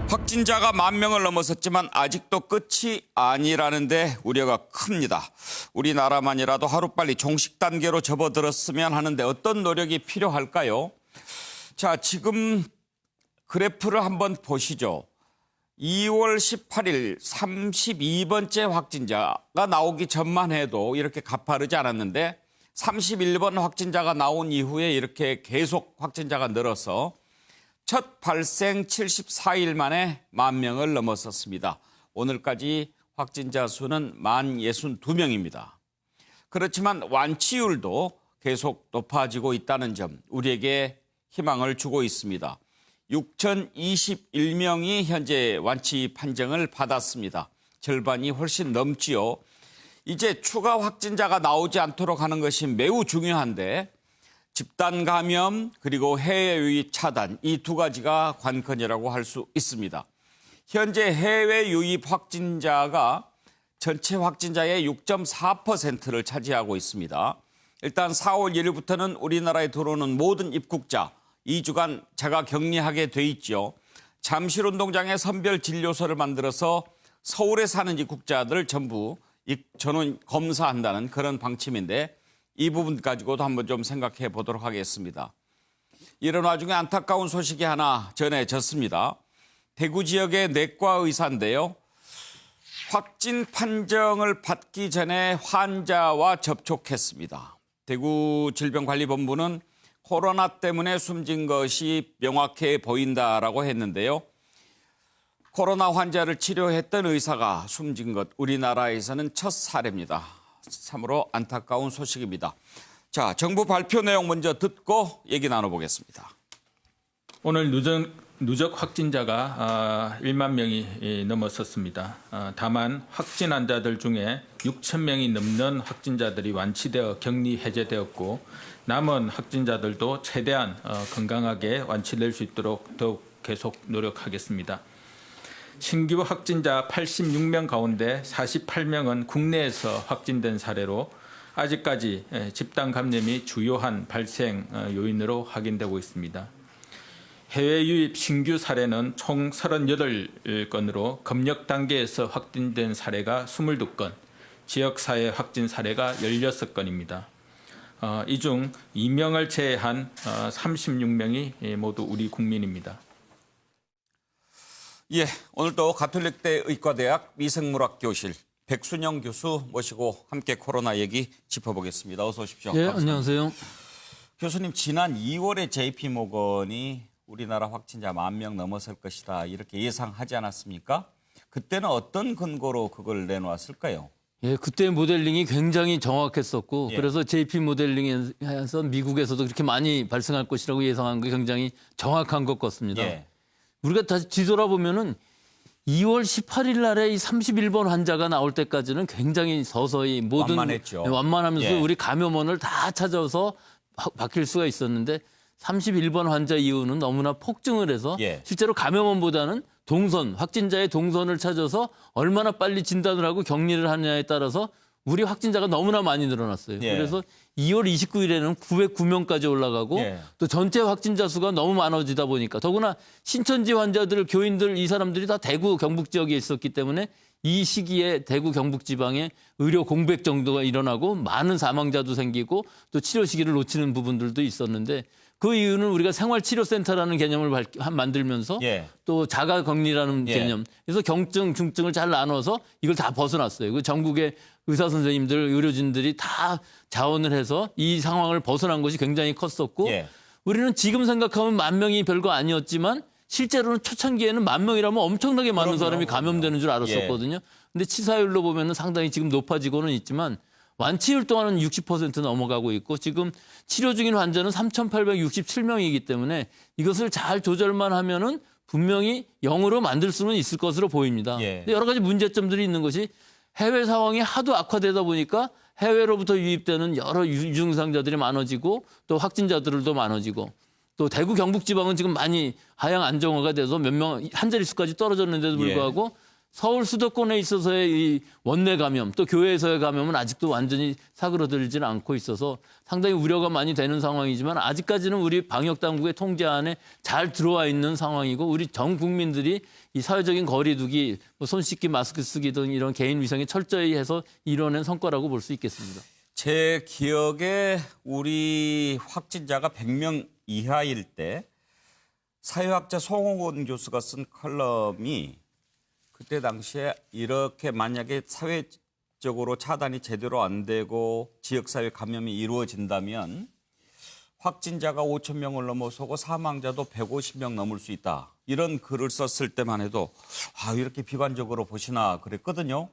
확진자가 10,000명을 넘어섰지만 아직도 끝이 아니라는데 우려가 큽니다. 우리나라만이라도 하루빨리 종식 단계로 접어들었으면 하는데 어떤 노력이 필요할까요? 자, 지금 그래프를 한번 보시죠. 2월 18일 32번째 확진자가 나오기 전만 해도 이렇게 가파르지 않았는데 31번 확진자가 나온 이후에 이렇게 계속 확진자가 늘어서 첫 발생 74일 만에 10,000명을 넘어섰습니다. 오늘까지 확진자 수는 10,062명입니다. 그렇지만 완치율도 계속 높아지고 있다는 점 우리에게 희망을 주고 있습니다. 6,021명이 현재 완치 판정을 받았습니다. 절반이 훨씬 넘지요. 이제 추가 확진자가 나오지 않도록 하는 것이 매우 중요한데 집단 감염 그리고 해외 유입 차단 이 두 가지가 관건이라고 할 수 있습니다. 현재 해외 유입 확진자가 전체 확진자의 6.4%를 차지하고 있습니다. 일단 4월 1일부터는 우리나라에 들어오는 모든 입국자 2주간 자가 격리하게 돼 있죠. 잠실 운동장에 선별 진료소를 만들어서 서울에 사는 입국자들 전부 전원 검사한다는 그런 방침인데 이 부분 가지고도 한번 좀 생각해 보도록 하겠습니다. 이런 와중에 안타까운 소식이 하나 전해졌습니다. 대구 지역의 내과 의사인데요. 확진 판정을 받기 전에 환자와 접촉했습니다. 대구 질병관리본부는 코로나 때문에 숨진 것이 명확해 보인다라고 했는데요. 코로나 환자를 치료했던 의사가 숨진 것 우리나라에서는 첫 사례입니다. 참으로 안타까운 소식입니다. 자, 정부 발표 내용 먼저 듣고 얘기 나눠보겠습니다. 오늘 누적 확진자가 1만 명이 넘어섰습니다. 다만 확진 환자들 중에 6,000명이 넘는 확진자들이 완치되어 격리 해제되었고 남은 확진자들도 최대한 건강하게 완치될 수 있도록 더욱 계속 노력하겠습니다. 신규 확진자 86명 가운데 48명은 국내에서 확진된 사례로 아직까지 집단 감염이 주요한 발생 요인으로 확인되고 있습니다. 해외 유입 신규 사례는 총 38건으로 검역 단계에서 확진된 사례가 22건, 지역사회 확진 사례가 16건입니다. 이 중 2명을 제외한 36명이 모두 우리 국민입니다. 예, 오늘도 가톨릭대 의과대학 미생물학 교실 백순영 교수 모시고 함께 코로나 얘기 짚어보겠습니다. 어서 오십시오. 예, 안녕하세요. 교수님, 지난 2월에 JP모건이 우리나라 확진자 10,000명 넘어설 것이다 이렇게 예상하지 않았습니까? 그때는 어떤 근거로 그걸 내놓았을까요? 예, 그때 모델링이 굉장히 정확했었고 예. 그래서 JP 모델링에서 미국에서도 그렇게 많이 발생할 것이라고 예상한 게 굉장히 정확한 것 같습니다. 예. 우리가 다시 뒤돌아보면은 2월 18일 날에 이 31번 환자가 나올 때까지는 굉장히 서서히 모든 완만했죠. 완만하면서 예. 우리 감염원을 다 찾아서 바뀔 수가 있었는데 31번 환자 이후는 너무나 폭증을 해서 예. 실제로 감염원보다는 확진자의 동선을 찾아서 얼마나 빨리 진단을 하고 격리를 하느냐에 따라서 우리 확진자가 너무나 많이 늘어났어요. 예. 그래서 2월 29일에는 909명까지 올라가고 예. 또 전체 확진자 수가 너무 많아지다 보니까 더구나 신천지 환자들, 교인들 이 사람들이 다 대구 경북 지역에 있었기 때문에 이 시기에 대구 경북 지방에 의료 공백 정도가 일어나고 많은 사망자도 생기고 또 치료 시기를 놓치는 부분들도 있었는데 그 이유는 우리가 생활치료센터라는 개념을 만들면서 예. 또 자가격리라는 예. 개념. 그래서 경증, 중증을 잘 나눠서 이걸 다 벗어났어요. 그 전국의 의사 선생님들, 의료진들이 다 자원을 해서 이 상황을 벗어난 것이 굉장히 컸었고 예. 우리는 지금 생각하면 10,000명이 별거 아니었지만 실제로는 초창기에는 10,000명이라면 엄청나게 많은 그럼요. 사람이 감염되는 줄 알았었거든요. 근데 치사율로 보면 상당히 지금 높아지고는 있지만 완치율 또한은 60% 넘어가고 있고 지금 치료 중인 환자는 3,867명이기 때문에 이것을 잘 조절만 하면은 분명히 0으로 만들 수는 있을 것으로 보입니다. 예. 근데 여러 가지 문제점들이 있는 것이 해외 상황이 하도 악화되다 보니까 해외로부터 유입되는 여러 유증상자들이 많아지고 또 확진자들도 많아지고 또 대구 경북 지방은 지금 많이 하향 안정화가 돼서 몇 명 한 자릿수까지 떨어졌는데도 불구하고 서울 수도권에 있어서의 이 원내 감염 또 교회에서의 감염은 아직도 완전히 사그러들지는 않고 있어서 상당히 우려가 많이 되는 상황이지만 아직까지는 우리 방역 당국의 통제 안에 잘 들어와 있는 상황이고 우리 전 국민들이 이 사회적인 거리두기, 뭐손 씻기, 마스크 쓰기 등 이런 개인 위생에 철저히 해서 이뤄낸 성과라고 볼 수 있겠습니다. 제 기억에 우리 확진자가 100명 이하일 때 사회학자 송호곤 교수가 쓴 컬럼이 그때 당시에 이렇게 만약에 사회적으로 차단이 제대로 안 되고 지역사회 감염이 이루어진다면 확진자가 5천 명을 넘어서고 사망자도 150명 넘을 수 있다. 이런 글을 썼을 때만 해도 이렇게 비관적으로 보시나 그랬거든요.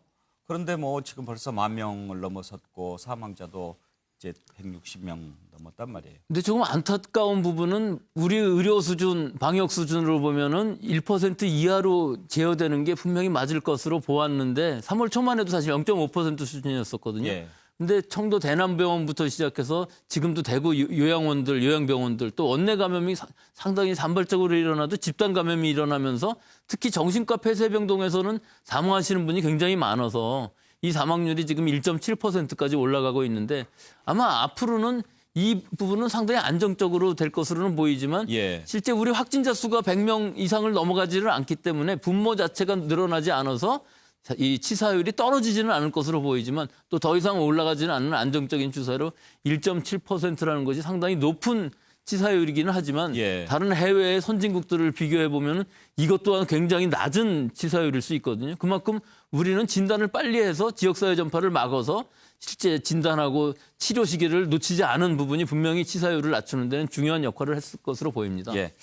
그런데 뭐 지금 벌써 10,000명을 넘어섰고 사망자도 이제 160명 넘었단 말이에요. 근데 조금 안타까운 부분은 우리 의료 수준, 방역 수준으로 보면은 1% 이하로 제어되는 게 분명히 맞을 것으로 보았는데 3월 초만 해도 사실 0.5% 수준이었었거든요. 예. 근데 청도 대남병원부터 시작해서 지금도 대구 요양원들, 요양병원들 또 원내 감염이 상당히 산발적으로 일어나도 집단 감염이 일어나면서 특히 정신과 폐쇄병동에서는 사망하시는 분이 굉장히 많아서 이 사망률이 지금 1.7%까지 올라가고 있는데 아마 앞으로는 이 부분은 상당히 안정적으로 될 것으로는 보이지만 예. 실제 우리 확진자 수가 100명 이상을 넘어가지를 않기 때문에 분모 자체가 늘어나지 않아서 이 치사율이 떨어지지는 않을 것으로 보이지만 또 더 이상 올라가지는 않는 안정적인 추세로 1.7%라는 것이 상당히 높은 치사율이기는 하지만 예. 다른 해외의 선진국들을 비교해 보면 이것 또한 굉장히 낮은 치사율일 수 있거든요. 그만큼 우리는 진단을 빨리 해서 지역사회 전파를 막아서 실제 진단하고 치료 시기를 놓치지 않은 부분이 분명히 치사율을 낮추는 데는 중요한 역할을 했을 것으로 보입니다. 예.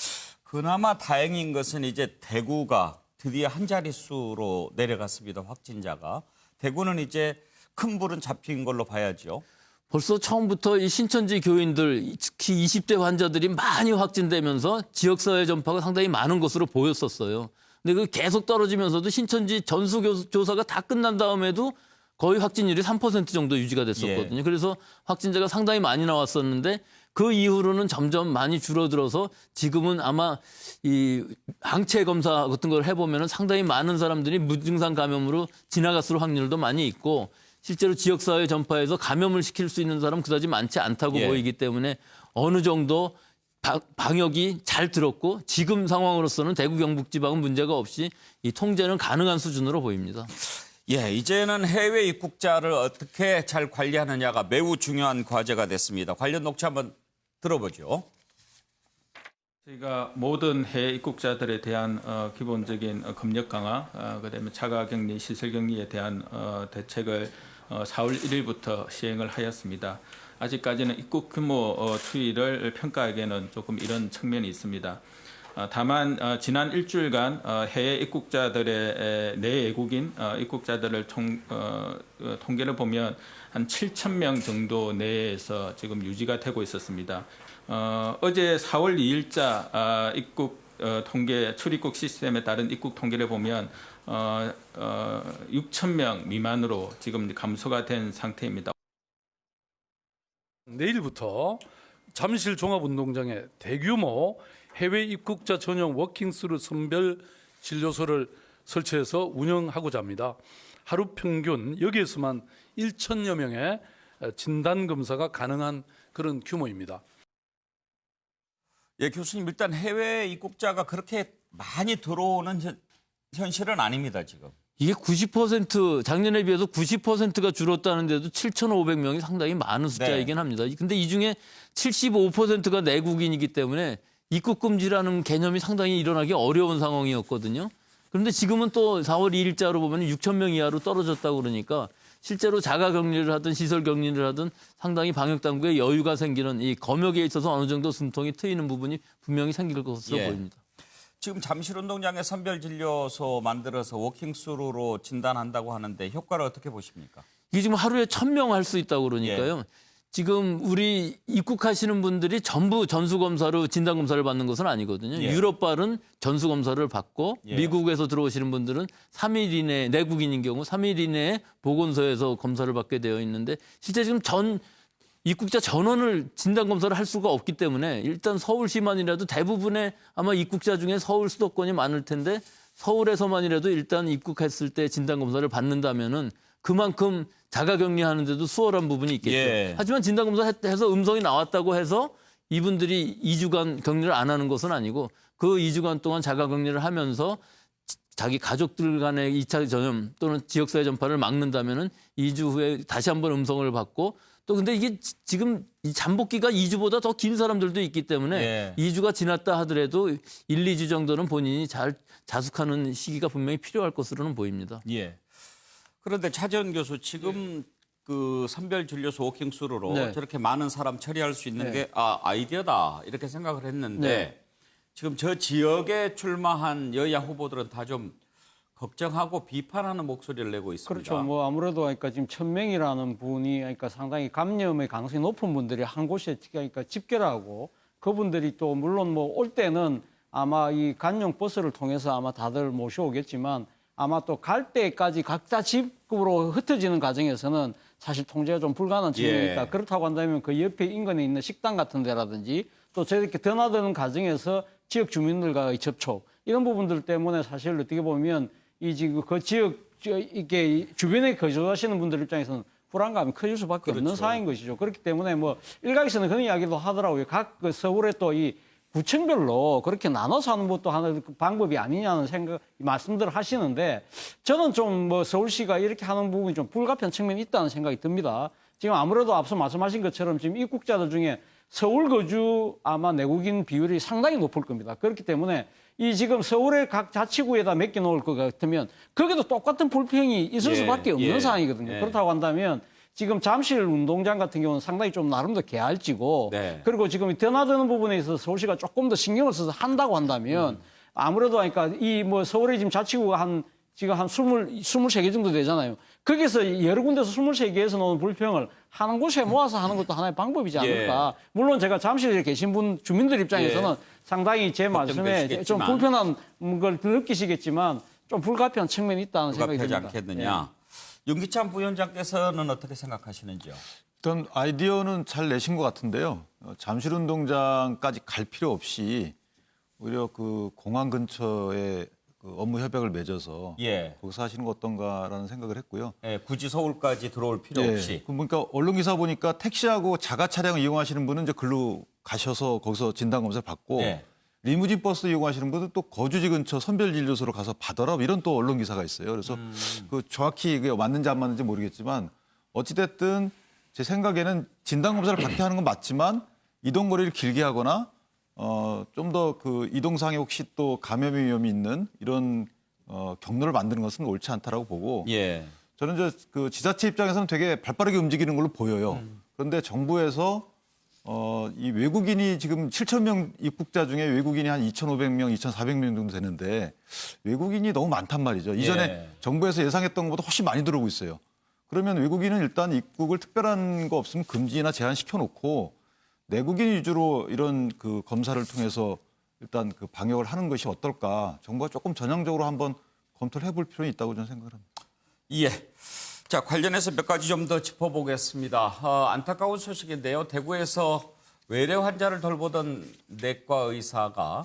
그나마 다행인 것은 이제 대구가 드디어 한 자릿수로 내려갔습니다. 확진자가. 대구는 이제 큰 불은 잡힌 걸로 봐야죠. 벌써 처음부터 이 신천지 교인들, 특히 20대 환자들이 많이 확진되면서 지역사회 전파가 상당히 많은 것으로 보였었어요. 근데 그 계속 떨어지면서도 신천지 전수조사가 다 끝난 다음에도 거의 확진율이 3% 정도 유지가 됐었거든요. 예. 그래서 확진자가 상당히 많이 나왔었는데 그 이후로는 점점 많이 줄어들어서 지금은 아마 이 항체 검사 같은 걸 해보면 상당히 많은 사람들이 무증상 감염으로 지나갔을 확률도 많이 있고 실제로 지역사회 전파에서 감염을 시킬 수 있는 사람은 그다지 많지 않다고 예. 보이기 때문에 어느 정도 방역이 잘 들었고 지금 상황으로서는 대구 경북 지방은 문제가 없이 이 통제는 가능한 수준으로 보입니다. 예, 이제는 해외 입국자를 어떻게 잘 관리하느냐가 매우 중요한 과제가 됐습니다. 관련 녹취 한번 들어보죠. 저희가 모든 해외 입국자들에 대한 기본적인 검역 강화, 그다음에 자가격리, 시설격리에 대한 대책을 4월 1일부터 시행을 하였습니다. 아직까지는 입국 규모 추이를 평가하기에는 조금 이런 측면이 있습니다. 다만 지난 일주일간 해외 입국자들의 내외국인 입국자들을 통계를 보면 한 7,000명 정도 내에서 지금 유지가 되고 있었습니다. 어제 4월 2일자 입국 통계 출입국 시스템에 따른 입국 통계를 보면 6,000명 미만으로 지금 감소가 된 상태입니다. 내일부터 잠실 종합운동장에 대규모 해외 입국자 전용 워킹스루 선별 진료소를 설치해서 운영하고자 합니다. 하루 평균 여기에서만 1,000여 명의 진단 검사가 가능한 그런 규모입니다. 예, 교수님 일단 해외 입국자가 그렇게 많이 들어오는 현실은 아닙니다, 지금. 이게 90% 작년에 비해서 90%가 줄었다는데도 7,500명이 상당히 많은 숫자이긴 합니다. 근데 이 중에 75%가 내국인이기 때문에 입국 금지라는 개념이 상당히 일어나기 어려운 상황이었거든요. 그런데 지금은 또 4월 2일자로 보면 6,000명 이하로 떨어졌다고 그러니까 실제로 자가격리를 하든 시설격리를 하든 상당히 방역당국에 여유가 생기는 이 검역에 있어서 어느 정도 숨통이 트이는 부분이 분명히 생길 것으로 예. 보입니다. 지금 잠실운동장에 선별진료소 만들어서 워킹스루로 진단한다고 하는데 효과를 어떻게 보십니까? 이게 지금 하루에 1,000명 할 수 있다고 그러니까요. 지금 우리 입국하시는 분들이 전부 전수검사로 진단검사를 받는 것은 아니거든요. 예. 유럽발은 전수검사를 받고 예. 미국에서 들어오시는 분들은 3일 이내 내국인인 경우 3일 이내에 보건소에서 검사를 받게 되어 있는데 실제 지금 입국자 전원을 진단검사를 할 수가 없기 때문에 일단 서울시만이라도 대부분의 아마 입국자 중에 서울 수도권이 많을 텐데 서울에서만이라도 일단 입국했을 때 진단검사를 받는다면은 그만큼 자가격리하는데도 수월한 부분이 있겠죠. 예. 하지만 진단검사 해서 음성이 나왔다고 해서 이분들이 2주간 격리를 안 하는 것은 아니고 그 2주간 동안 자가격리를 하면서 자기 가족들 간의 2차 전염 또는 지역사회 전파를 막는다면은 2주 후에 다시 한번 음성을 받고 또 근데 이게 지금 이 잠복기가 2주보다 더 긴 사람들도 있기 때문에 예. 2주가 지났다 하더라도 1, 2주 정도는 본인이 잘 자숙하는 시기가 분명히 필요할 것으로는 보입니다. 예. 그런데 차재현 교수 지금 그 선별진료소 워킹스루로 네. 저렇게 많은 사람 처리할 수 있는 게 아이디어다 이렇게 생각을 했는데 네. 지금 저 지역에 출마한 여야 후보들은 다 좀 걱정하고 비판하는 목소리를 내고 있습니다. 그렇죠. 뭐 아무래도 그러니까 지금 1,000명이라는 분이 그러니까 상당히 감염의 가능성이 높은 분들이 한 곳에 그러니까 집결을 하고 그분들이 또 물론 뭐 올 때는 아마 이 간용 버스를 통해서 아마 다들 모셔오겠지만 아마 또 갈 때까지 각자 집으로 흩어지는 과정에서는 사실 통제가 좀 불가능한 측면이 있다. 그렇다고 한다면 그 옆에 인근에 있는 식당 같은 데라든지 또 저렇게 드나드는 과정에서 지역 주민들과의 접촉 이런 부분들 때문에 사실 어떻게 보면 이 지금 그 지역 이게 주변에 거주하시는 분들 입장에서는 불안감이 커질 수밖에 없는 상황인 것이죠. 그렇기 때문에 뭐 일각에서는 그런 이야기도 하더라고요. 각 그 서울에 또 이 구청별로 그렇게 나눠서 하는 것도 하나의 방법이 아니냐는 생각 말씀들을 하시는데 저는 좀 뭐 서울시가 이렇게 하는 부분이 좀 불가피한 측면이 있다는 생각이 듭니다. 지금 아무래도 앞서 말씀하신 것처럼 지금 입국자들 중에 서울 거주 아마 내국인 비율이 상당히 높을 겁니다. 그렇기 때문에 이 지금 서울의 각 자치구에다 맡겨놓을 것 같으면 거기도 똑같은 불평이 있을 수밖에 없는 상황이거든요. 그렇다고 한다면 지금 잠실 운동장 같은 경우는 상당히 좀 나름대로 개할지고 그리고 지금 드나드는 부분에 있어서 서울시가 조금 더 신경을 써서 한다고 한다면 아무래도 그러니까 이 뭐 서울의 지금 자치구가 지금 한 23개 정도 되잖아요. 거기서 여러 군데서 23개에서 나오는 불평을 한 곳에 모아서 하는 것도 하나의 방법이지 않을까. 물론 제가 잠실에 계신 주민들 입장에서는 상당히 제 말씀에 좀 불편한 걸 느끼시겠지만 좀 불가피한 측면이 있다는 생각이 듭니다. 불가피하지 않겠느냐. 윤기찬 부위원장께서는 어떻게 생각하시는지요? 일단 아이디어는 잘 내신 것 같은데요. 잠실운동장까지 갈 필요 없이 오히려 그 공항 근처에 그 업무 협약을 맺어서 거기서 하시는 거 어떤가라는 생각을 했고요. 굳이 서울까지 들어올 필요 없이. 그러니까 언론 기사 보니까 택시하고 자가 차량 이용하시는 분은 이제 글로 가셔서 거기서 진단 검사를 받고 리무진 버스 이용하시는 분은 또 거주지 근처 선별진료소로 가서 받아라 이런 또 언론 기사가 있어요. 그래서 그 정확히 이게 맞는지 안 맞는지 모르겠지만 어찌됐든 제 생각에는 진단 검사를 받게 하는 건 맞지만 이동 거리를 길게 하거나 좀 더 그 이동상에 혹시 또 감염의 위험이 있는 이런 경로를 만드는 것은 옳지 않다라고 보고 저는 이제 그 지자체 입장에서는 되게 발빠르게 움직이는 걸로 보여요. 그런데 정부에서 이 외국인이 지금 7,000명 입국자 중에 외국인이 한 2,500명, 2,400명 정도 되는데 외국인이 너무 많단 말이죠. 이전에 정부에서 예상했던 것보다 훨씬 많이 들어오고 있어요. 그러면 외국인은 일단 입국을 특별한 거 없으면 금지나 제한시켜 놓고 내국인 위주로 이런 그 검사를 통해서 일단 그 방역을 하는 것이 어떨까. 정부가 조금 전향적으로 한번 검토를 해볼 필요는 있다고 저는 생각을 합니다. 자, 관련해서 몇 가지 좀 더 짚어보겠습니다. 안타까운 소식인데요. 대구에서 외래 환자를 돌보던 내과 의사가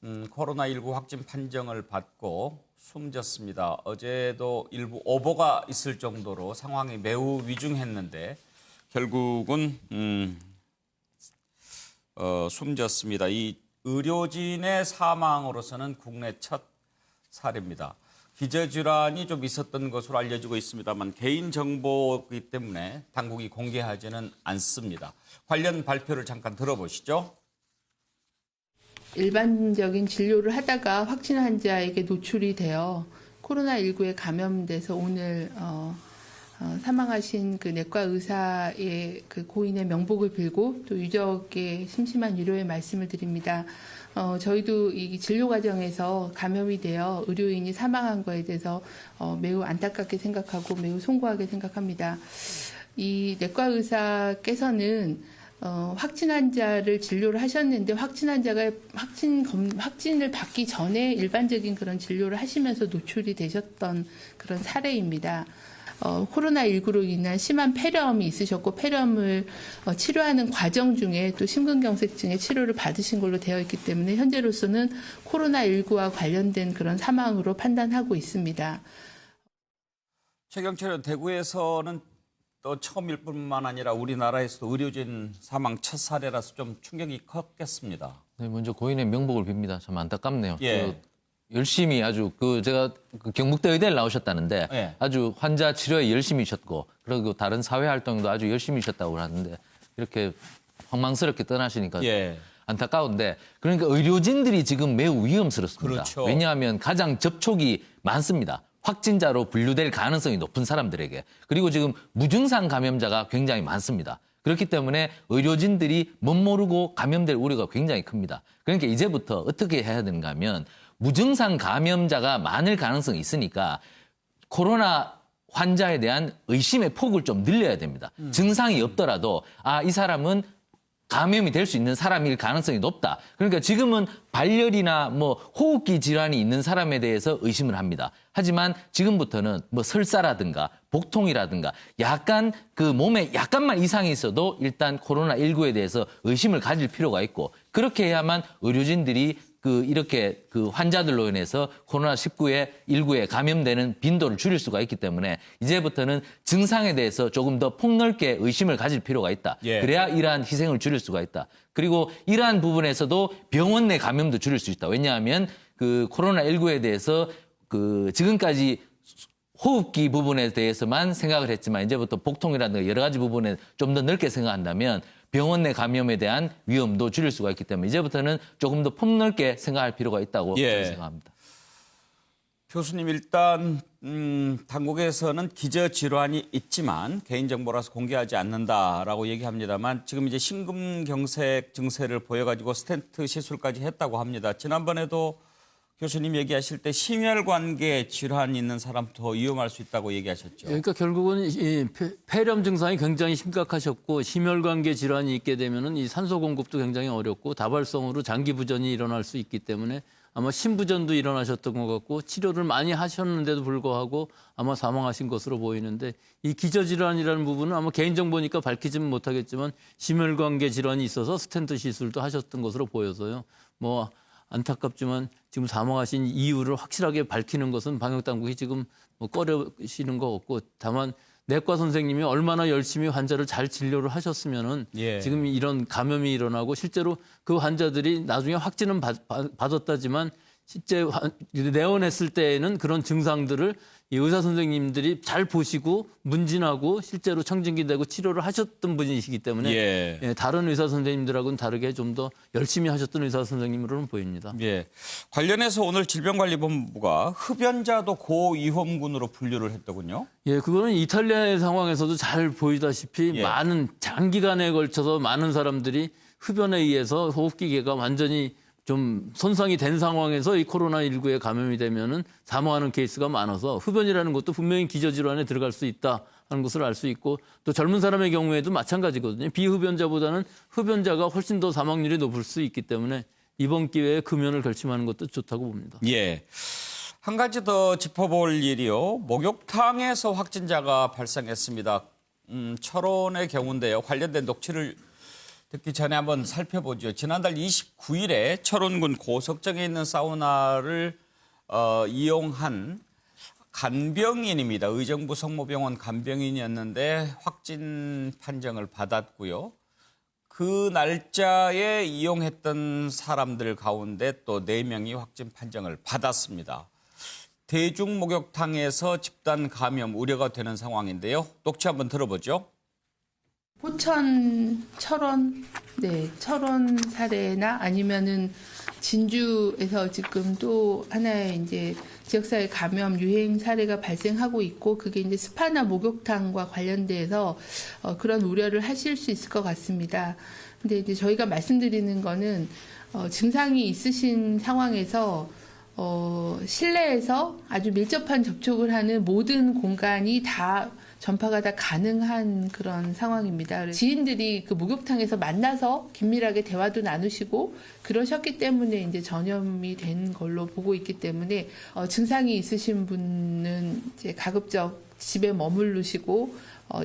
코로나19 확진 판정을 받고 숨졌습니다. 어제도 일부 오보가 있을 정도로 상황이 매우 위중했는데 결국은 숨졌습니다. 이 의료진의 사망으로서는 국내 첫 사례입니다. 기저질환이 좀 있었던 것으로 알려지고 있습니다만 개인정보이기 때문에 당국이 공개하지는 않습니다. 관련 발표를 잠깐 들어보시죠. 일반적인 진료를 하다가 확진 환자에게 노출이 되어 코로나19에 감염돼서 오늘 사망하신 그 내과 의사의 그 고인의 명복을 빌고 또 유족의 심심한 위로의 말씀을 드립니다. 저희도 이 진료 과정에서 감염이 되어 의료인이 사망한 거에 대해서 매우 안타깝게 생각하고 매우 송구하게 생각합니다. 이 내과 의사께서는 확진 환자를 진료를 하셨는데 확진 환자가 확진을 받기 전에 일반적인 그런 진료를 하시면서 노출이 되셨던 그런 사례입니다. 코로나19로 인한 심한 폐렴이 있으셨고 폐렴을 치료하는 과정 중에 또 심근경색증의 치료를 받으신 걸로 되어 있기 때문에 현재로서는 코로나19와 관련된 그런 사망으로 판단하고 있습니다. 최경철 의원, 대구에서는 또 처음일 뿐만 아니라 우리나라에서도 의료진 사망 첫 사례라서 좀 충격이 컸겠습니다. 네, 먼저 고인의 명복을 빕니다. 참 안타깝네요. 예. 열심히 아주 제가 경북대 의대를 나오셨다는데 예. 아주 환자 치료에 열심히셨고 그리고 다른 사회 활동도 아주 열심히셨다고 하는데 이렇게 황망스럽게 떠나시니까 예. 안타까운데 그러니까 의료진들이 지금 매우 위험스럽습니다. 그렇죠. 왜냐하면 가장 접촉이 많습니다. 확진자로 분류될 가능성이 높은 사람들에게. 그리고 지금 무증상 감염자가 굉장히 많습니다. 그렇기 때문에 의료진들이 멋모르고 감염될 우려가 굉장히 큽니다. 그러니까 이제부터 어떻게 해야 되는가 하면 무증상 감염자가 많을 가능성이 있으니까 코로나 환자에 대한 의심의 폭을 좀 늘려야 됩니다. 증상이 없더라도 이 사람은 감염이 될 수 있는 사람일 가능성이 높다. 그러니까 지금은 발열이나 호흡기 질환이 있는 사람에 대해서 의심을 합니다. 하지만 지금부터는 설사라든가 복통이라든가 약간 몸에 약간만 이상이 있어도 일단 코로나19에 대해서 의심을 가질 필요가 있고 그렇게 해야만 의료진들이 이렇게 환자들로 인해서 코로나19에 감염되는 빈도를 줄일 수가 있기 때문에 이제부터는 증상에 대해서 조금 더 폭넓게 의심을 가질 필요가 있다. 예. 그래야 이러한 희생을 줄일 수가 있다. 그리고 이러한 부분에서도 병원 내 감염도 줄일 수 있다. 왜냐하면 코로나19에 대해서 지금까지 호흡기 부분에 대해서만 생각을 했지만 이제부터 복통이라든가 여러 가지 부분에 좀 더 넓게 생각한다면 병원 내 감염에 대한 위험도 줄일 수가 있기 때문에 이제부터는 조금 더 폭넓게 생각할 필요가 있다고 저는 생각합니다. 교수님, 일단 당국에서는 기저질환이 있지만 개인정보라서 공개하지 않는다라고 얘기합니다만 지금 이제 심근경색 증세를 보여가지고 스텐트 시술까지 했다고 합니다. 지난번에도 교수님 얘기하실 때 심혈관계 질환이 있는 사람 더 위험할 수 있다고 얘기하셨죠. 그러니까 결국은 이 폐렴 증상이 굉장히 심각하셨고 심혈관계 질환이 있게 되면은 이 산소 공급도 굉장히 어렵고 다발성으로 장기 부전이 일어날 수 있기 때문에 아마 심부전도 일어나셨던 것 같고 치료를 많이 하셨는데도 불구하고 아마 사망하신 것으로 보이는데 이 기저질환이라는 부분은 아마 개인정보니까 밝히지는 못하겠지만 심혈관계 질환이 있어서 스텐트 시술도 하셨던 것으로 보여서요. 안타깝지만 지금 사망하신 이유를 확실하게 밝히는 것은 방역당국이 지금 꺼려시는 것 같고 다만 내과 선생님이 얼마나 열심히 환자를 잘 진료를 하셨으면은 지금 이런 감염이 일어나고 실제로 그 환자들이 나중에 확진은 받았다지만 실제 내원했을 때에는 그런 증상들을 이 의사 선생님들이 잘 보시고 문진하고 실제로 청진기 대고 치료를 하셨던 분이시기 때문에 다른 의사 선생님들하고는 다르게 좀 더 열심히 하셨던 의사 선생님으로는 보입니다. 관련해서 오늘 질병관리본부가 흡연자도 고위험군으로 분류를 했더군요. 그거는 이탈리아의 상황에서도 잘 보이다시피 많은 장기간에 걸쳐서 많은 사람들이 흡연에 의해서 호흡기계가 완전히 좀 손상이 된 상황에서 이 코로나19에 감염이 되면은 사망하는 케이스가 많아서 흡연이라는 것도 분명히 기저질환에 들어갈 수 있다 하는 것을 알 수 있고 또 젊은 사람의 경우에도 마찬가지거든요. 비흡연자보다는 흡연자가 훨씬 더 사망률이 높을 수 있기 때문에 이번 기회에 금연을 결심하는 것도 좋다고 봅니다. 한 가지 더 짚어볼 일이요. 목욕탕에서 확진자가 발생했습니다. 철원의 경우인데요. 관련된 녹취를 듣기 전에 한번 살펴보죠. 지난달 29일에 철원군 고석정에 있는 사우나를 이용한 간병인입니다. 의정부 성모병원 간병인이었는데 확진 판정을 받았고요. 그 날짜에 이용했던 사람들 가운데 또 4명이 확진 판정을 받았습니다. 대중목욕탕에서 집단 감염 우려가 되는 상황인데요. 녹취 한번 들어보죠. 포천, 철원, 철원 사례나 아니면은 진주에서 지금 또 하나의 이제 지역사회 감염 유행 사례가 발생하고 있고 그게 이제 스파나 목욕탕과 관련돼서 그런 우려를 하실 수 있을 것 같습니다. 근데 이제 저희가 말씀드리는 거는 증상이 있으신 상황에서 실내에서 아주 밀접한 접촉을 하는 모든 공간이 다 전파가 다 가능한 그런 상황입니다. 지인들이 그 목욕탕에서 만나서 긴밀하게 대화도 나누시고 그러셨기 때문에 이제 전염이 된 걸로 보고 있기 때문에 증상이 있으신 분은 이제 가급적 집에 머무르시고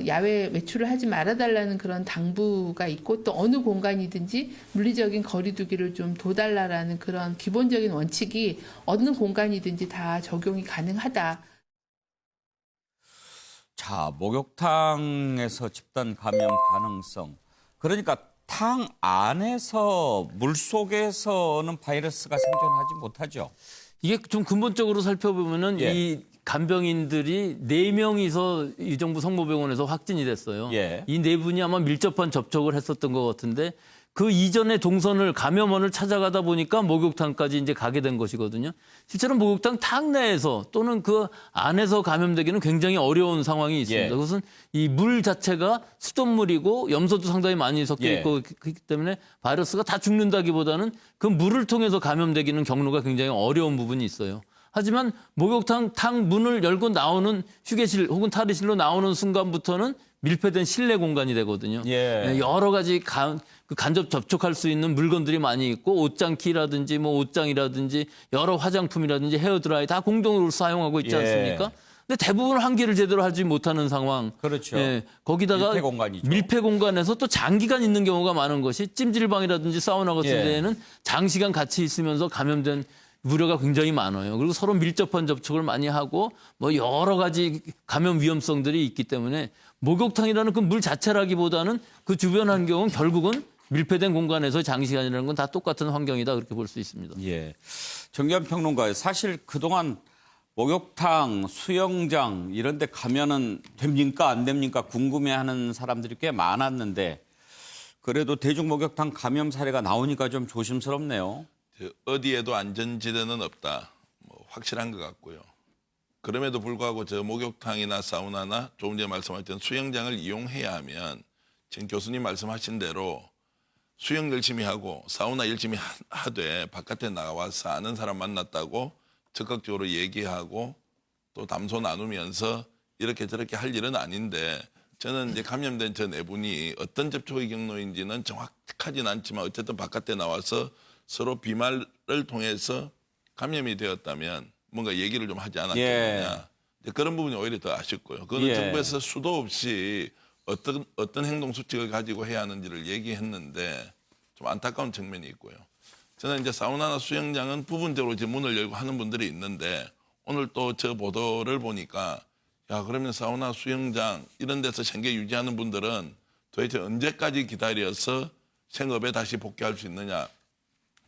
야외 외출을 하지 말아달라는 그런 당부가 있고 또 어느 공간이든지 물리적인 거리두기를 좀 둬달라라는 그런 기본적인 원칙이 어느 공간이든지 다 적용이 가능하다. 자, 목욕탕에서 집단 감염 가능성. 그러니까 탕 안에서 물속에서는 바이러스가 생존하지 못하죠. 이게 좀 근본적으로 살펴보면은 예. 이 간병인들이 4명이서 의정부 성모병원에서 확진이 됐어요. 예. 이 4분이 아마 밀접한 접촉을 했었던 것 같은데 그 이전에 동선을 감염원을 찾아가다 보니까 목욕탕까지 이제 가게 된 것이거든요. 실제로 목욕탕 탕 내에서 또는 그 안에서 감염되기는 굉장히 어려운 상황이 있습니다. 예. 그것은 이 물 자체가 수돗물이고 염소도 상당히 많이 섞여 예. 있고 그렇기 때문에 바이러스가 다 죽는다기보다는 그 물을 통해서 감염되기는 경로가 굉장히 어려운 부분이 있어요. 하지만 목욕탕 탕 문을 열고 나오는 휴게실 혹은 탈의실로 나오는 순간부터는 밀폐된 실내 공간이 되거든요. 예. 여러 가지 간접 접촉할 수 있는 물건들이 많이 있고 옷장키라든지 뭐 옷장이라든지 여러 화장품이라든지 헤어드라이 다 공동으로 사용하고 있지 예. 않습니까? 근데 대부분 환기를 제대로 하지 못하는 상황. 그렇죠. 거기다가 밀폐 공간이죠. 밀폐 공간에서 또 장기간 있는 경우가 많은 것이 찜질방이라든지 사우나 같은 예. 데에는 장시간 같이 있으면서 감염된 우려가 굉장히 많아요. 그리고 서로 밀접한 접촉을 많이 하고 뭐 여러 가지 감염 위험성들이 있기 때문에 목욕탕이라는 그 물 자체라기보다는 그 주변 환경은 결국은 밀폐된 공간에서 장시간이라는 건 다 똑같은 환경이다 그렇게 볼 수 있습니다. 예. 정기현 평론가, 사실 그동안 목욕탕, 수영장 이런 데 가면은 됩니까 안 됩니까 궁금해하는 사람들이 꽤 많았는데 그래도 대중목욕탕 감염 사례가 나오니까 좀 조심스럽네요. 어디에도 안전지대는 없다. 뭐 확실한 것 같고요. 그럼에도 불구하고 저 목욕탕이나 사우나나 조금 전에 말씀하셨던 수영장을 이용해야 하면 지금 교수님 말씀하신 대로 수영 열심히 하고 사우나 열심히 하되 바깥에 나와서 아는 사람 만났다고 적극적으로 얘기하고 또 담소 나누면서 이렇게 저렇게 할 일은 아닌데 저는 이제 감염된 저 4분이 어떤 접촉의 경로인지는 정확하진 않지만 어쨌든 바깥에 나와서 서로 비말을 통해서 감염이 되었다면 뭔가 얘기를 좀 하지 않았겠느냐. 예. 그런 부분이 오히려 더 아쉽고요. 그거는 예. 정부에서 수도 없이 어떤 행동 수칙을 가지고 해야 하는지를 얘기했는데 좀 안타까운 측면이 있고요. 저는 이제 사우나나 수영장은 부분적으로 이제 문을 열고 하는 분들이 있는데 오늘 또 저 보도를 보니까 야 그러면 사우나 수영장 이런 데서 생계 유지하는 분들은 도대체 언제까지 기다려서 생업에 다시 복귀할 수 있느냐.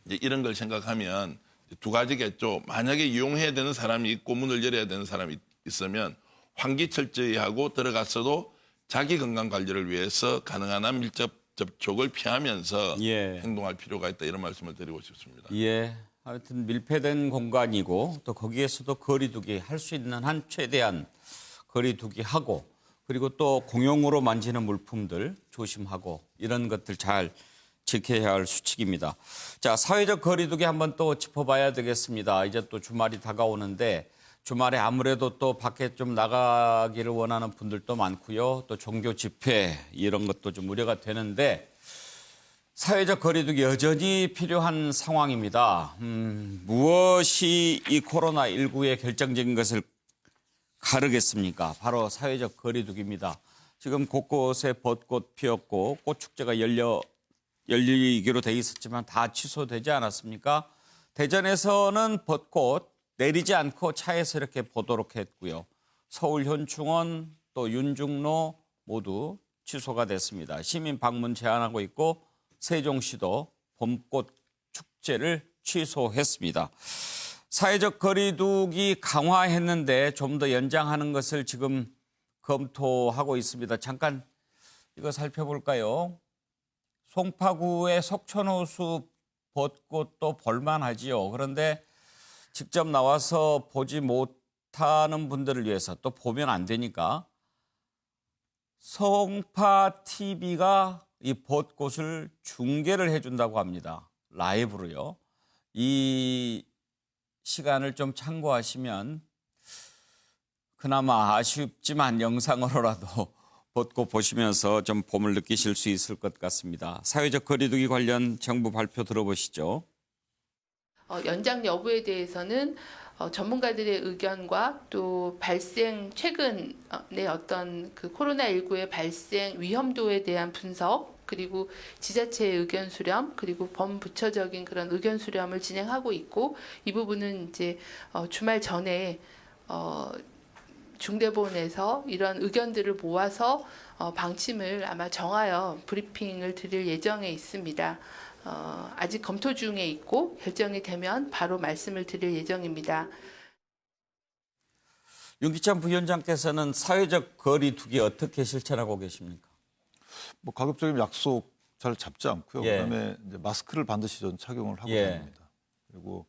이제 이런 걸 생각하면 두 가지겠죠. 만약에 이용해야 되는 사람이 있고 문을 열어야 되는 사람이 있으면 환기 철저히 하고 들어갔어도 자기 건강 관리를 위해서 가능한 한 밀접 접촉을 피하면서 예. 행동할 필요가 있다 이런 말씀을 드리고 싶습니다. 예. 하여튼 밀폐된 공간이고 또 거기에서도 거리두기 할 수 있는 한 최대한 거리두기 하고 그리고 또 공용으로 만지는 물품들 조심하고 이런 것들 잘 지켜야 할 수칙입니다. 자, 사회적 거리두기 한번 또 짚어봐야 되겠습니다. 이제 또 주말이 다가오는데 주말에 아무래도 또 밖에 좀 나가기를 원하는 분들도 많고요. 또 종교 집회 이런 것도 좀 우려가 되는데 사회적 거리두기 여전히 필요한 상황입니다. 무엇이 이 코로나19의 결정적인 것을 가르겠습니까? 바로 사회적 거리두기입니다. 지금 곳곳에 벚꽃 피었고 꽃축제가 열리기로 돼 있었지만 다 취소되지 않았습니까? 대전에서는 벚꽃 내리지 않고 차에서 이렇게 보도록 했고요. 서울 현충원 또 윤중로 모두 취소가 됐습니다. 시민 방문 제한하고 있고 세종시도 봄꽃 축제를 취소했습니다. 사회적 거리두기 강화했는데 좀 더 연장하는 것을 지금 검토하고 있습니다. 잠깐 이거 살펴볼까요? 송파구의 석촌호수 벚꽃도 볼만하지요. 그런데 직접 나와서 보지 못하는 분들을 위해서 또 보면 안 되니까 송파 TV가 이 벚꽃을 중계를 해준다고 합니다. 라이브로요. 이 시간을 좀 참고하시면 그나마 아쉽지만 영상으로라도 벚꽃 보시면서 좀 봄을 느끼실 수 있을 것 같습니다. 사회적 거리두기 관련 정부 발표 들어보시죠. 연장 여부에 대해서는 전문가들의 의견과 또 발생 최근의 어떤 그 코로나19의 발생 위험도에 대한 분석 그리고 지자체의 의견 수렴 그리고 범부처적인 그런 의견 수렴을 진행하고 있고 이 부분은 이제 주말 전에 중대본에서 이런 의견들을 모아서 방침을 아마 정하여 브리핑을 드릴 예정에 있습니다. 아직 검토 중에 있고 결정이 되면 바로 말씀을 드릴 예정입니다. 윤기찬 부위원장께서는 사회적 거리 두기 어떻게 실천하고 계십니까? 뭐 가급적이면 약속 잘 잡지 않고요. 예. 그다음에 이제 마스크를 반드시 전 착용을 하고 예. 다닙니다. 그리고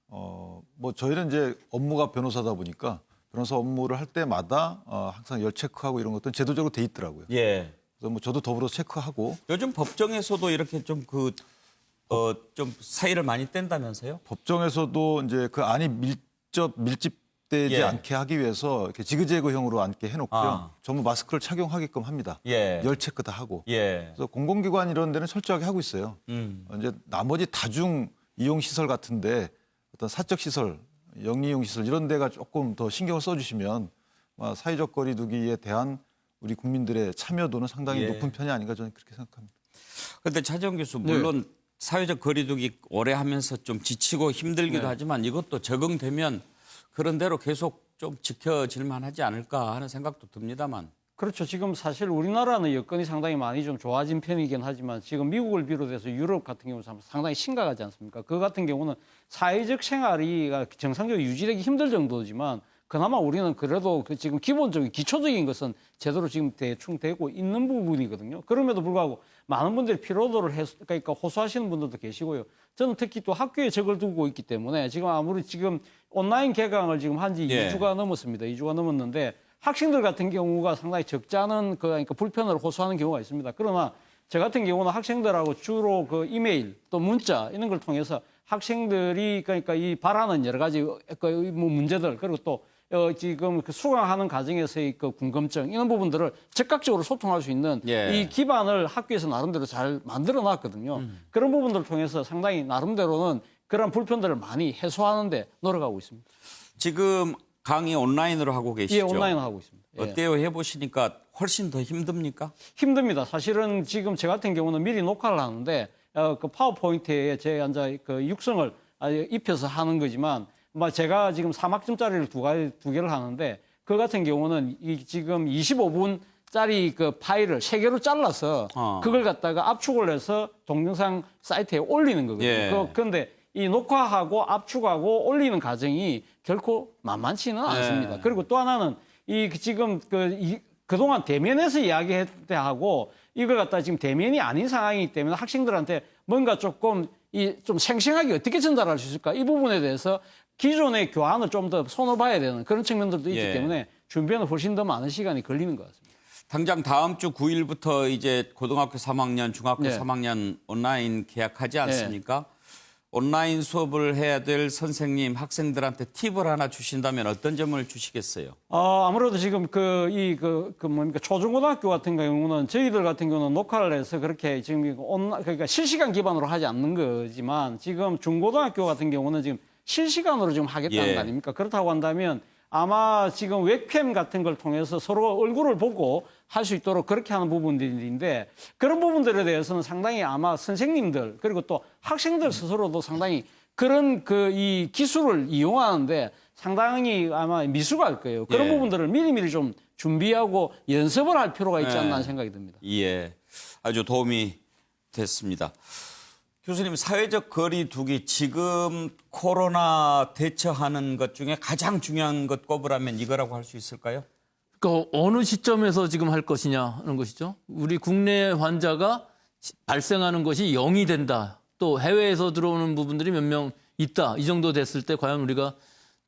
뭐 저희는 이제 업무가 변호사다 보니까 변호사 업무를 할 때마다 항상 열 체크하고 이런 것들은 제도적으로 돼 있더라고요. 예. 그래서 뭐 저도 더불어 체크하고 요즘 법정에서도 이렇게 좀 좀 사이를 많이 뗀다면서요? 법정에서도 이제 그 안이 밀집되지 예. 않게 하기 위해서 이렇게 지그재그형으로 앉게 해놓고요. 아. 전부 마스크를 착용하게끔 합니다. 예. 열 체크 다 하고. 예. 그래서 공공기관 이런 데는 철저하게 하고 있어요. 이제 나머지 다중 이용 시설 같은데 어떤 사적 시설, 영리용 시설 이런 데가 조금 더 신경을 써주시면 사회적 거리 두기에 대한 우리 국민들의 참여도는 상당히 예. 높은 편이 아닌가 저는 그렇게 생각합니다. 그런데 차재원 교수 물론 사회적 거리두기 오래 하면서 좀 지치고 힘들기도 하지만 이것도 적응되면 그런 대로 계속 좀 지켜질 만하지 않을까 하는 생각도 듭니다만. 그렇죠. 지금 사실 우리나라는 여건이 상당히 많이 좀 좋아진 편이긴 하지만 지금 미국을 비롯해서 유럽 같은 경우는 상당히 심각하지 않습니까? 그 같은 경우는 사회적 생활이 정상적으로 유지되기 힘들 정도지만 그나마 우리는 그래도 지금 기본적인 기초적인 것은 제대로 지금 대충 되고 있는 부분이거든요. 그럼에도 불구하고 많은 분들이 피로도를 그러니까 호소하시는 분들도 계시고요. 저는 특히 또 학교에 적을 두고 있기 때문에 지금 아무리 지금 온라인 개강을 지금 한 지 예. 2주가 넘었습니다. 2주가 넘었는데 학생들 같은 경우가 상당히 적지 않은 그러니까 불편을 호소하는 경우가 있습니다. 그러나 저 같은 경우는 학생들하고 주로 그 이메일 또 문자 이런 걸 통해서 학생들이 그러니까 이 바라는 여러 가지 뭐 문제들 그리고 또 지금 그 수강하는 과정에서의 그 궁금증 이런 부분들을 즉각적으로 소통할 수 있는 예. 이 기반을 학교에서 나름대로 잘 만들어 놨거든요. 그런 부분들을 통해서 상당히 나름대로는 그런 불편들을 많이 해소하는 데 노력하고 있습니다. 지금 강의 온라인으로 하고 계시죠? 예, 온라인 하고 있습니다. 예. 어때요? 해보시니까 훨씬 더 힘듭니까? 힘듭니다. 사실은 지금 저 같은 경우는 미리 녹화를 하는데 그 파워포인트에 제 앉아 그 육성을 입혀서 하는 거지만 제가 지금 3학점짜리를 두 개를 하는데 그 같은 경우는 지금 25분짜리 그 파일을 3개로 잘라서 그걸 갖다가 압축을 해서 동영상 사이트에 올리는 거거든요. 예. 그런데 이 녹화하고 압축하고 올리는 과정이 결코 만만치는 않습니다. 예. 그리고 또 하나는 지금 그동안 대면에서 이야기할 때 하고 이걸 갖다 지금 대면이 아닌 상황이기 때문에 학생들한테 뭔가 조금 좀 생생하게 어떻게 전달할 수 있을까 이 부분에 대해서 기존의 교환을 좀 더 손을 봐야 되는 그런 측면들도 있기 예. 때문에 준비에는 훨씬 더 많은 시간이 걸리는 것 같습니다. 당장 다음 주 9일부터 이제 고등학교 3학년, 중학교 네. 3학년 온라인 개학하지 않습니까? 온라인 수업을 해야 될 선생님, 학생들한테 팁을 하나 주신다면 어떤 점을 주시겠어요? 아무래도 지금 초중고등학교 같은 경우는 저희들 같은 경우는 녹화를 해서 그렇게 지금 그러니까 실시간 기반으로 하지 않는 거지만 지금 중고등학교 같은 경우는 지금 실시간으로 지금 하겠다는 예. 거 아닙니까? 그렇다고 한다면 아마 지금 웹캠 같은 걸 통해서 서로 얼굴을 보고 할 수 있도록 그렇게 하는 부분들인데 그런 부분들에 대해서는 상당히 아마 선생님들 그리고 또 학생들 스스로도 상당히 그런 이 기술을 이용하는데 상당히 아마 미숙할 거예요. 그런 예. 부분들을 미리미리 좀 준비하고 연습을 할 필요가 있지 않나 하는 생각이 듭니다. 예, 아주 도움이 됐습니다. 교수님, 사회적 거리 두기 지금 코로나 대처하는 것 중에 가장 중요한 것 꼽으라면 이거라고 할 수 있을까요? 그러니까 어느 시점에서 지금 할 것이냐 하는 것이죠. 우리 국내 환자가 발생하는 것이 0이 된다. 또 해외에서 들어오는 부분들이 몇 명 있다. 이 정도 됐을 때 과연 우리가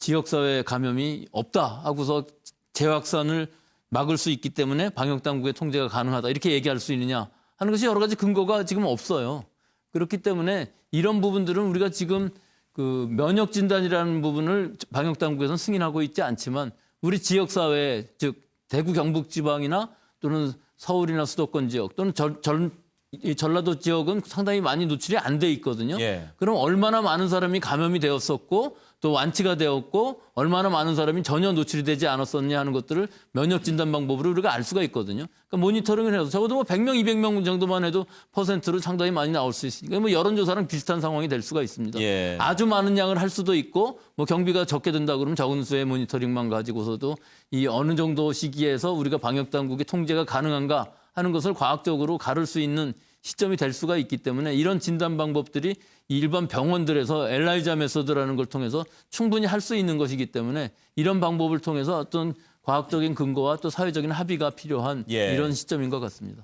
지역사회 감염이 없다 하고서 재확산을 막을 수 있기 때문에 방역당국의 통제가 가능하다. 이렇게 얘기할 수 있느냐 하는 것이 여러 가지 근거가 지금 없어요. 그렇기 때문에 이런 부분들은 우리가 지금 그 면역 진단이라는 부분을 방역당국에서는 승인하고 있지 않지만 우리 지역사회 즉 대구 경북 지방이나 또는 서울이나 수도권 지역 또는 이 전라도 지역은 상당히 많이 노출이 안 돼 있거든요. 예. 그럼 얼마나 많은 사람이 감염이 되었었고 또 완치가 되었고 얼마나 많은 사람이 전혀 노출이 되지 않았었냐 하는 것들을 면역 진단 방법으로 우리가 알 수가 있거든요. 그러니까 모니터링을 해서 적어도 뭐 100명, 200명 정도만 해도 퍼센트로 상당히 많이 나올 수 있으니까 뭐 여론조사랑 비슷한 상황이 될 수가 있습니다. 예. 아주 많은 양을 할 수도 있고 뭐 경비가 적게 든다 그러면 적은 수의 모니터링만 가지고서도 이 어느 정도 시기에서 우리가 방역 당국의 통제가 가능한가 하는 것을 과학적으로 가를 수 있는 시점이 될 수가 있기 때문에 이런 진단 방법들이 일반 병원들에서 엘라이자 메소드라는 걸 통해서 충분히 할 수 있는 것이기 때문에 이런 방법을 통해서 어떤 과학적인 근거와 또 사회적인 합의가 필요한 예. 이런 시점인 것 같습니다.